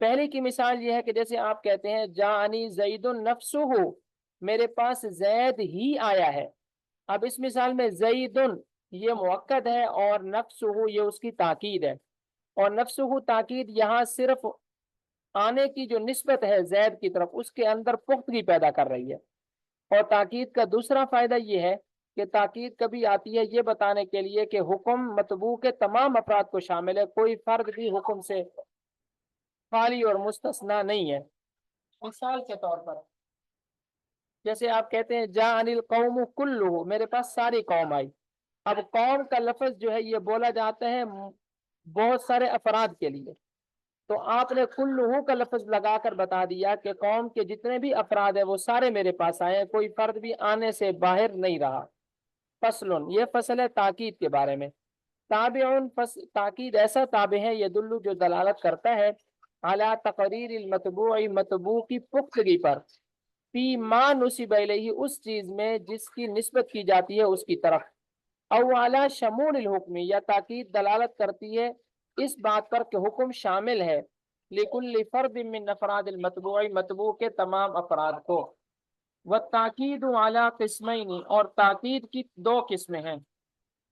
پہلے کی مثال یہ ہے کہ جیسے آپ کہتے ہیں جانی زید نفسہ، میرے پاس زید ہی آیا ہے. اب اس مثال میں زید یہ مؤکد ہے اور نفسہ یہ اس کی تاکید ہے، اور نفسہ تاکید یہاں صرف آنے کی جو نسبت ہے زید کی طرف اس کے اندر پختگی پیدا کر رہی ہے. اور تاکید کا دوسرا فائدہ یہ ہے کہ تاکید کبھی آتی ہے یہ بتانے کے لیے کہ حکم مطبوع کے تمام افراد کو شامل ہے، کوئی فرد بھی حکم سے خالی اور مستثنا نہیں ہے. مثال کے طور پر جیسے آپ کہتے ہیں جا انل قوم کلہ، میرے پاس ساری قوم آئی. اب قوم کا لفظ جو ہے یہ بولا جاتا ہے بہت سارے افراد کے لیے، تو آپ نے کلہ کا لفظ لگا کر بتا دیا کہ قوم کے جتنے بھی افراد ہیں وہ سارے میرے پاس آئے ہیں، کوئی فرد بھی آنے سے باہر نہیں رہا. فصل، یہ فصل ہے تاکید کے بارے میں. تابعون، تاکید ایسا تابع ہے یہ دلو جو دلالت کرتا ہے اعلیٰ تقریر المطبوع، مطبوع کی پختگی پر، فی ما نصب الیہ اس چیز میں جس کی نسبت کی جاتی ہے اس کی طرف، او اعلیٰ شمول الحکم، یا تاکید دلالت کرتی ہے اس بات پر کہ حکم شامل ہے لکل فرد من افراد المطبوع، مطبوع کے تمام افراد کو. والتاکید علی قسمین، اور تاکید کی دو قسمیں ہیں.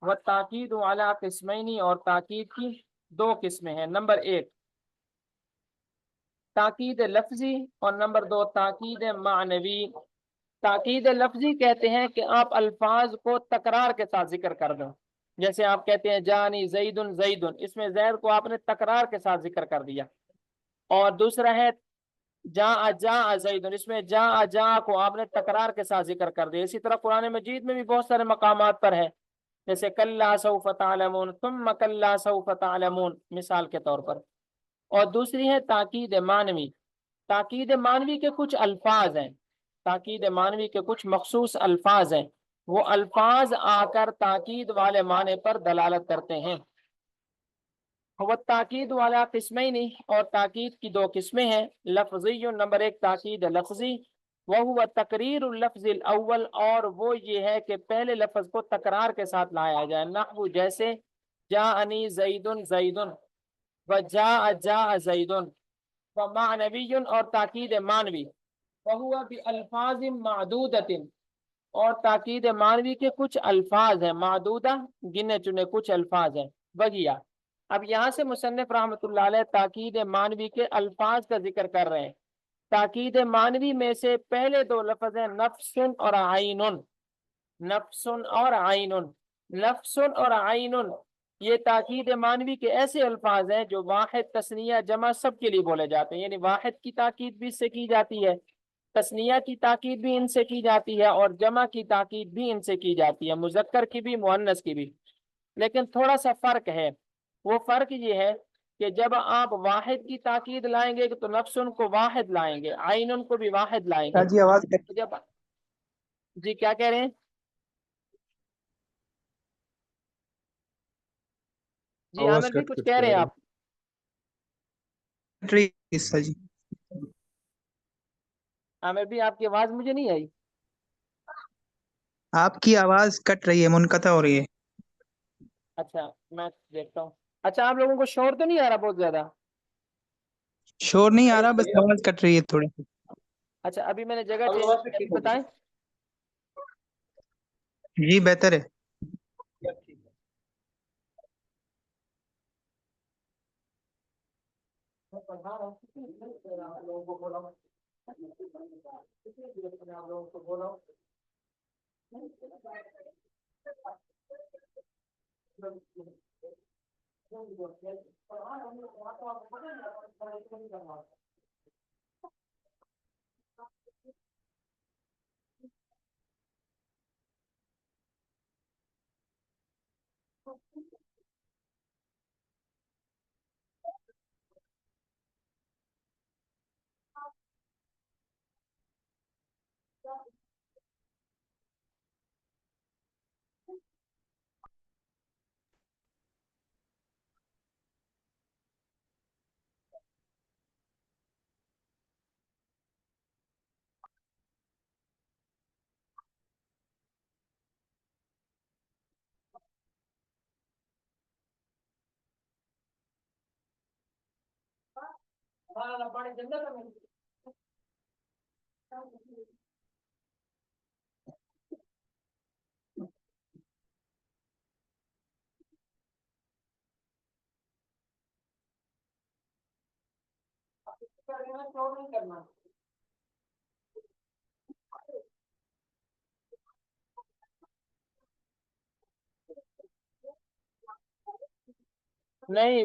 والتاکید علی قسمین، اور تاکید کی دو قسمیں ہیں. نمبر 1 تاکید لفظی، اور نمبر 2 تاکید معنوی. تاکید لفظی کہتے ہیں کہ آپ الفاظ کو تکرار کے ساتھ ذکر کر دیں. جیسے آپ کہتے ہیں جانی زید زید، اس میں زید کو آپ نے تکرار کے ساتھ ذکر کر دیا. اور دوسرا ہے جا زید، اس میں جا کو آپ نے تکرار کے ساتھ ذکر کر دیا. اسی طرح قرآن مجید میں بھی بہت سارے مقامات پر ہے، جیسے کلا سوف تعلمون، ثم کلا سوف تعلمون مثال کے طور پر. اور دوسری ہے تاکید معنوی. تاکید معنوی کے کچھ الفاظ ہیں، تاکید معنوی کے کچھ مخصوص الفاظ ہیں، وہ الفاظ آ کر تاکید والے معنی پر دلالت کرتے ہیں. وہ تاکید والا قسمیں، اور تاکید کی دو قسمیں ہیں. لفظی، نمبر 1 تاکید لفظی، وہ تقریر اللفظ الاول، اور وہ یہ ہے کہ پہلے لفظ کو تکرار کے ساتھ لایا جائے. نحو جیسے جاءنی زید زید، جا زید. ومعنوی، اور تاکید معنوی، وہو بالفاظ معدودۃ، اور تاکید معنوی کے کچھ الفاظ ہیں، معدودہ گنے چنے کچھ الفاظ ہیں. بگیا، اب یہاں سے مصنف رحمۃ اللہ علیہ تاکید معنوی کے الفاظ کا ذکر کر رہے ہیں. تاکید معنوی میں سے پہلے دو لفظ ہیں نفس اور عین. نفس اور عین، نفس اور عین یہ تاکید معنوی کے ایسے الفاظ ہیں جو واحد تثنیہ جمع سب کے لیے بولے جاتے ہیں. یعنی واحد کی تاکید بھی اس سے کی جاتی ہے، تثنیہ کی تاکید بھی ان سے کی جاتی ہے، اور جمع کی تاکید بھی ان سے کی جاتی ہے، مذکر کی بھی مؤنث کی بھی. لیکن تھوڑا سا فرق ہے. وہ فرق یہ ہے کہ جب آپ واحد کی تاکید لائیں گے تو نفس کو واحد لائیں گے، عین کو بھی واحد لائیں گے. جی آواز جب جی کیا کہہ رہے ہیں؟ جی آواز عامر بھی کٹ کچھ کٹ کہہ کے رہے آ ہیں رہی آپ؟ ہے جی. عامر بھی آپ کی آواز مجھے نہیں آئی. آپ کی آواز کٹ رہی ہے، منقطع ہو رہی ہے. اچھا میں دیکھتا ہوں. اچھا آپ لوگوں کو شور تو نہیں آ رہا بہت زیادہ؟ شور نہیں آ رہا، بس آواز کٹ رہی ہے تھوڑی. اچھا ابھی میں نے جگہ چینج بتائیں. جی بہتر ہے. میں پڑھا رہا ہوں، آپ لوگوں کو بولا ہوں. آپ لوگوں کو بولا ہوں. نہیں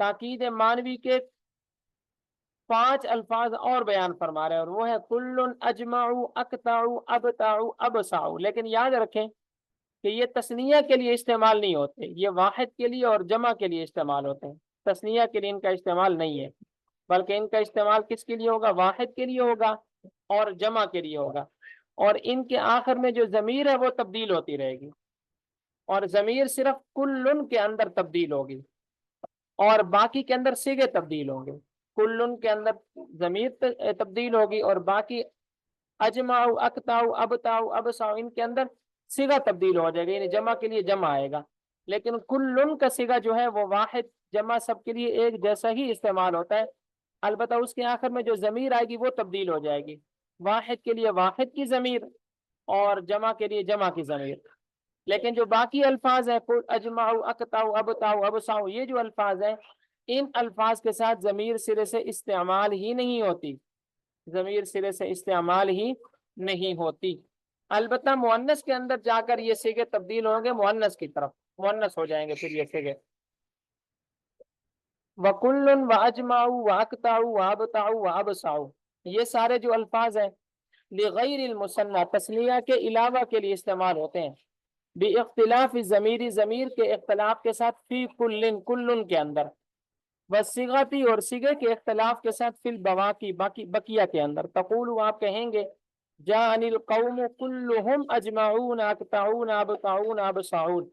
تاکید مانوی کے 5 الفاظ اور بیان فرما رہے ہیں، اور وہ ہے کل اجمع اقطع ابتع ابصع. لیکن یاد رکھیں کہ یہ تثنیہ کے لیے استعمال نہیں ہوتے، یہ واحد کے لیے اور جمع کے لیے استعمال ہوتے ہیں. تثنیہ کے لیے ان کا استعمال نہیں ہے، بلکہ ان کا استعمال کس کے لیے ہوگا؟ واحد کے لیے ہوگا اور جمع کے لیے ہوگا. اور ان کے آخر میں جو ضمیر ہے وہ تبدیل ہوتی رہے گی، اور ضمیر صرف کل کے اندر تبدیل ہوگی اور باقی کے اندر صیغے تبدیل ہوں گے. کل کے اندر ضمیر تبدیل ہوگی اور باقی اجمع اقطع ابتع ابصع ان کے اندر صیغہ تبدیل ہو جائے گا، یعنی جمع کے لیے جمع آئے گا. لیکن کل کا صیغہ جو ہے وہ واحد جمع سب کے لیے ایک جیسا ہی استعمال ہوتا ہے، البتہ اس کے آخر میں جو ضمیر آئے گی وہ تبدیل ہو جائے گی، واحد کے لیے واحد کی ضمیر اور جمع کے لیے جمع کی ضمیر. لیکن جو باقی الفاظ ہیں اجمع اقطع ابتع ابصع، یہ جو الفاظ ہیں ان الفاظ کے ساتھ ضمیر سرے سے استعمال ہی نہیں ہوتی، ضمیر سرے سے استعمال ہی نہیں ہوتی. البتہ مؤنث کے اندر جا کر یہ صیغے تبدیل ہوں گے مؤنث کی طرف، مؤنث ہو جائیں گے پھر یہ صیغے. وَكُلٌّ وَأَجْمَعُ وَأَقْطَعُ وَأَبْطَعُ وَأَبْصَعُ، یہ سارے جو الفاظ ہیں لغیر المثنى تثنیہ کے علاوہ کے لیے استعمال ہوتے ہیں، باختلاف ضمیر، ضمیر کے اختلاف کے ساتھ، فی کل کل کے اندر، وصیغتی اور صیغے کے اختلاف کے ساتھ، فی البواقی باقی بقیہ کے اندر. تقول آپ کہیں گے جاءنی القوم کلہم اجمعون اقطعون ابطعون ابصعون.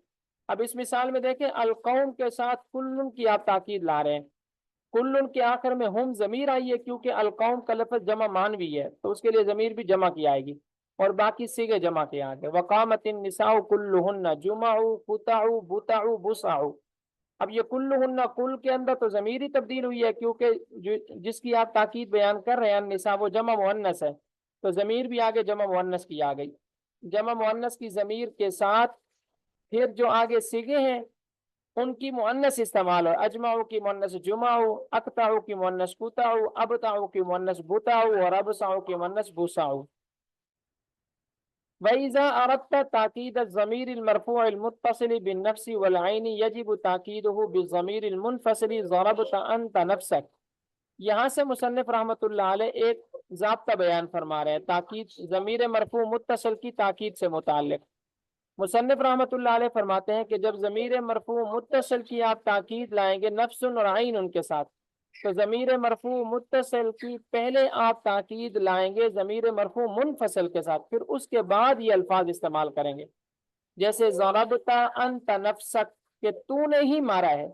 اب اس مثال میں دیکھیں القوم کے ساتھ کل کی آپ تاکید لا رہے ہیں، کل کے آخر میں ہم ضمیر آئی ہے کیونکہ القوم کا لفظ جمع مانوی ہے تو اس کے لیے ضمیر بھی جمع کی آئے گی اور باقی صیغے جمع کے آگے. وقامت النساء کلہن جمعوا فتعوا بتعوا بصعوا. اب یہ کلہن کل کے اندر تو ضمیر ہی تبدیل ہوئی ہے کیونکہ جس کی آپ تاکید بیان کر رہے ہیں النساء وہ جمع مؤنث ہے تو ضمیر بھی آگے جمع مؤنث کی آ گئی. جمع مؤنث کی ضمیر کے ساتھ پھر جو آگے صیغے ہیں ان کی مؤنث استعمال ہو، اجمعو کی مؤنث جمعو، اقطعو کی مؤنث قطعو، ابطعو کی مؤنث بطعو اور ابصعو کی مؤنث بصعو. وَإِذَا أَرَدْتَ تَأْكِيدَ الضَّمِيرِ الْمَرْفُوعِ الْمُتَّصِلِ بِالنَّفْسِ وَالْعَيْنِ يَجِبُ تَأْكِيدُهُ بِالضَّمِيرِ الْمُنْفَصِلِ ضَرَبْتَ أَنْتَ نَفْسَكَ. یہاں سے مصنف رحمۃ اللہ علیہ ایک ضابطہ بیان فرما رہے ہیں تاکید ضمیر مرفوع متصل کی تاکید سے متعلق. مصنف رحمۃ اللہ علیہ فرماتے ہیں کہ جب ضمیر مرفوع متصل کی آپ تاکید لائیں گے نفس اور عین ان کے ساتھ، تو ضمیر مرفوع متصل کی پہلے آپ تاکید لائیں گے ضمیر مرفوع منفصل کے ساتھ، پھر اس کے بعد یہ الفاظ استعمال کریں گے. جیسے ضربت انت نفسک کہ تو نے ہی مارا ہے.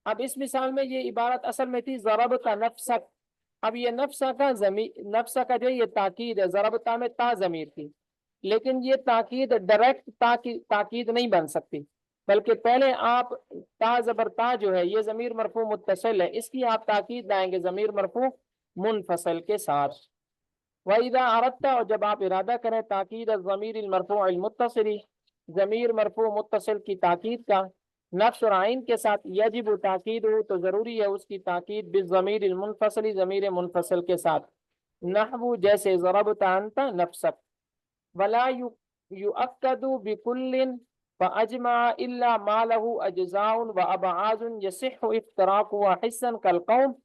اب اس مثال میں یہ عبارت اصل میں تھی ضربت نفسک. اب یہ نفس کا جو یہ تاکید ہے، ضربتا میں تا ضمیر تھی لیکن یہ تاکید ڈائریکٹ تاکید نہیں بن سکتی، بلکہ پہلے آپ تا زبر تا جو ہے یہ ضمیر مرفوع متصل ہے، اس کی آپ تاکید لائیں گے ضمیر مرفوع منفصل کے ساتھ. وَإِذَا أَرَدْتَ، اور جب آپ ارادہ کریں تاکید الضمیر المرفوع المتصل، ضمیر مرفوع متصل کی تاکید کا نفس اور عین کے ساتھ، یجب تاکید ہو تو ضروری ہے اس کی تاکید بالضمیر المنفصل ضمیر منفصل کے ساتھ. نحو جیسے ضربت انت نفسک. ولا يؤكد بكل فأجمع إلا ما له أجزاء وأبعاد يصح افتراقها حسا كالقوم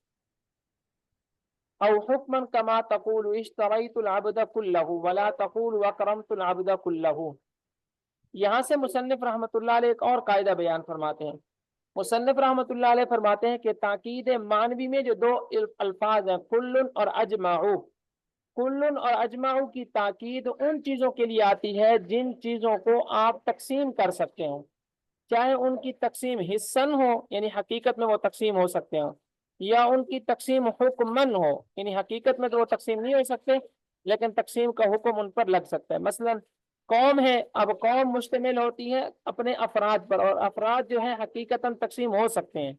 أو حكما كما تقول اشتريت العبد كله ولا تقول أكرمت العبد كله. یہاں سے مصنف رحمۃ اللہ علیہ ایک اور قاعدہ بیان فرماتے ہیں. مصنف رحمۃ اللہ علیہ فرماتے ہیں کہ تاکید معنوی میں جو دو الفاظ ہیں کل اور اجمعو، کل اور اجمعو کی تاکید ان چیزوں کے لیے آتی ہے جن چیزوں کو آپ تقسیم کر سکتے ہو، چاہے ان کی تقسیم حصن ہو یعنی حقیقت میں وہ تقسیم ہو سکتے ہو، یا ان کی تقسیم حکمن ہو یعنی حقیقت میں تو وہ تقسیم نہیں ہو سکتے لیکن تقسیم کا حکم ان پر لگ سکتا ہے. مثلا قوم ہے، اب قوم مشتمل ہوتی ہے اپنے افراد پر اور افراد جو ہے حقیقتاً تقسیم ہو سکتے ہیں،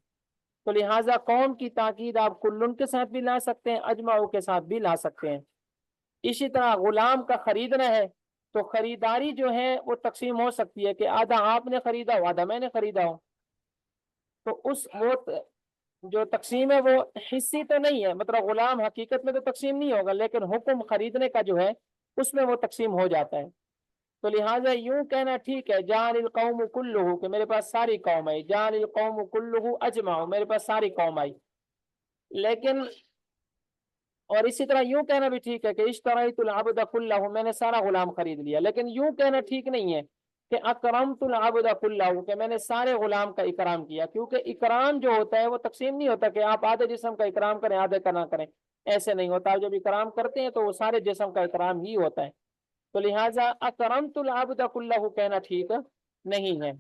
تو لہٰذا قوم کی تاکید آپ کلن کے ساتھ بھی لا سکتے ہیں، اجمعو کے ساتھ بھی لا سکتے ہیں. اسی طرح غلام کا خریدنا ہے تو خریداری جو ہے وہ تقسیم ہو سکتی ہے کہ آدھا آپ نے خریدا ہو آدھا میں نے خریدا ہو، تو اس وہ جو تقسیم ہے وہ حصی تو نہیں ہے، مطلب غلام حقیقت میں تو تقسیم نہیں ہوگا لیکن حکم خریدنے کا جو ہے اس میں وہ تقسیم ہو جاتا ہے. تو لہٰذا یوں کہنا ٹھیک ہے، جعل القوم کلہ کہ میرے پاس ساری قوم آئی، جعل القوم کلہ اجمع میرے پاس ساری قوم آئی، لیکن اور اسی طرح یوں کہنا بھی ٹھیک ہے کہ اشتریت العبد کلہ میں نے سارا غلام خرید لیا، لیکن یوں کہنا ٹھیک نہیں ہے کہ اکرمت العبد کلہ کہ میں نے سارے غلام کا اکرام کیا، کیونکہ اکرام جو ہوتا ہے وہ تقسیم نہیں ہوتا کہ آپ آدھے جسم کا اکرام کریں آدھے کا نہ کریں، ایسے نہیں ہوتا، جب اکرام کرتے ہیں تو وہ سارے جسم کا اکرام ہی ہوتا ہے، تو لہٰذا اکرمت العبد کلہ کہنا ٹھیک نہیں ہے۔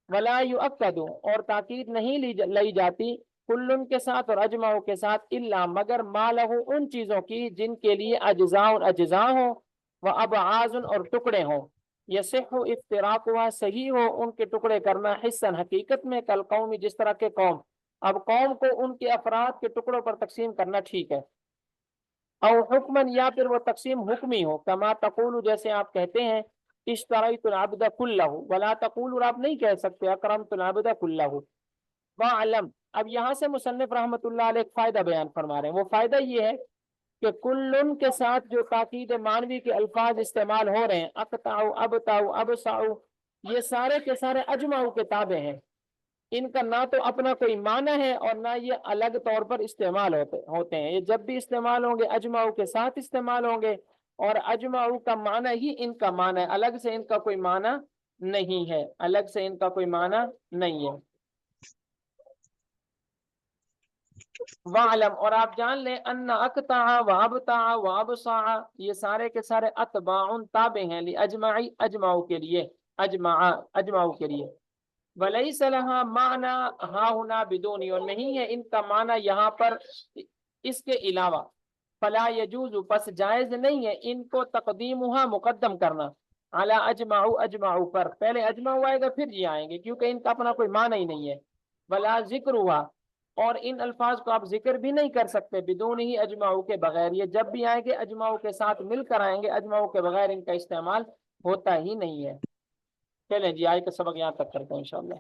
ولا یؤکد اور تاکید نہیں لی جاتی کلن کے ساتھ اور اجماع کے ساتھ الا مگر ما لہ ان چیزوں کی جن کے لیے اجزاء ہوں و ابعاض اور ٹکڑے ہوں، یصح افتراقها صحیح ہو ان کے ٹکڑے کرنا حصن حقیقت میں کل قوم جس طرح کے قوم، اب قوم کو ان کے افراد کے ٹکڑوں پر تقسیم کرنا ٹھیک ہے، او حکمن یا پھر وہ تقسیم حکمی ہو، کما تقول جیسے آپ کہتے ہیں اشتریت العبد کلہ، ولا تقول اور آپ نہیں کہہ سکتے اکرمت العبد کلہ۔ وعلم اب یہاں سے مصنف رحمۃ اللہ علیہ ایک فائدہ بیان فرما رہے ہیں، وہ فائدہ یہ ہے کہ کلن کے ساتھ جو تاکید مانوی کے الفاظ استعمال ہو رہے ہیں، اقطعوا ابتعوا ابصعوا، یہ سارے کے سارے اجمعوا کے تابع ہیں، ان کا نہ تو اپنا کوئی معنی ہے اور نہ یہ الگ طور پر استعمال ہوتے ہیں، یہ جب بھی استعمال ہوں گے اجمعوا کے ساتھ استعمال ہوں گے، اور اجمعوا کا معنی ہی ان کا معنی ہے، الگ سے ان کا کوئی معنی نہیں ہے، الگ سے ان کا کوئی معنی نہیں ہے۔ وعلم اور آپ جان لیں ان اقطع و ابتع و ابصع یہ سارے کے سارے اتباع تابع ہیں لاجمعی اجمعوا کے لیے، اجمعوا کے لیے، ولیس لها معنی ہا ہنا بدون اور نہیں ہے ان کا معنی یہاں پر اس کے علاوہ، فلا یجوز پس جائز نہیں ہے ان کو تقدیمها مقدم کرنا، علی اجمعوا پر، پہلے اجمعوا آئے گا پھر یہ آئیں گے کیونکہ ان کا اپنا کوئی معنی ہی نہیں ہے، ولا ذکر ہوا اور ان الفاظ کو آپ ذکر بھی نہیں کر سکتے بدون ہی اجمعوا کے بغیر، یہ جب بھی آئیں گے اجمعوا کے ساتھ مل کر آئیں گے، اجمعوا کے بغیر ان کا استعمال ہوتا ہی نہیں ہے۔ چلیں جی آج کا سبق یہاں تک کرتے ہیں انشاءاللہ۔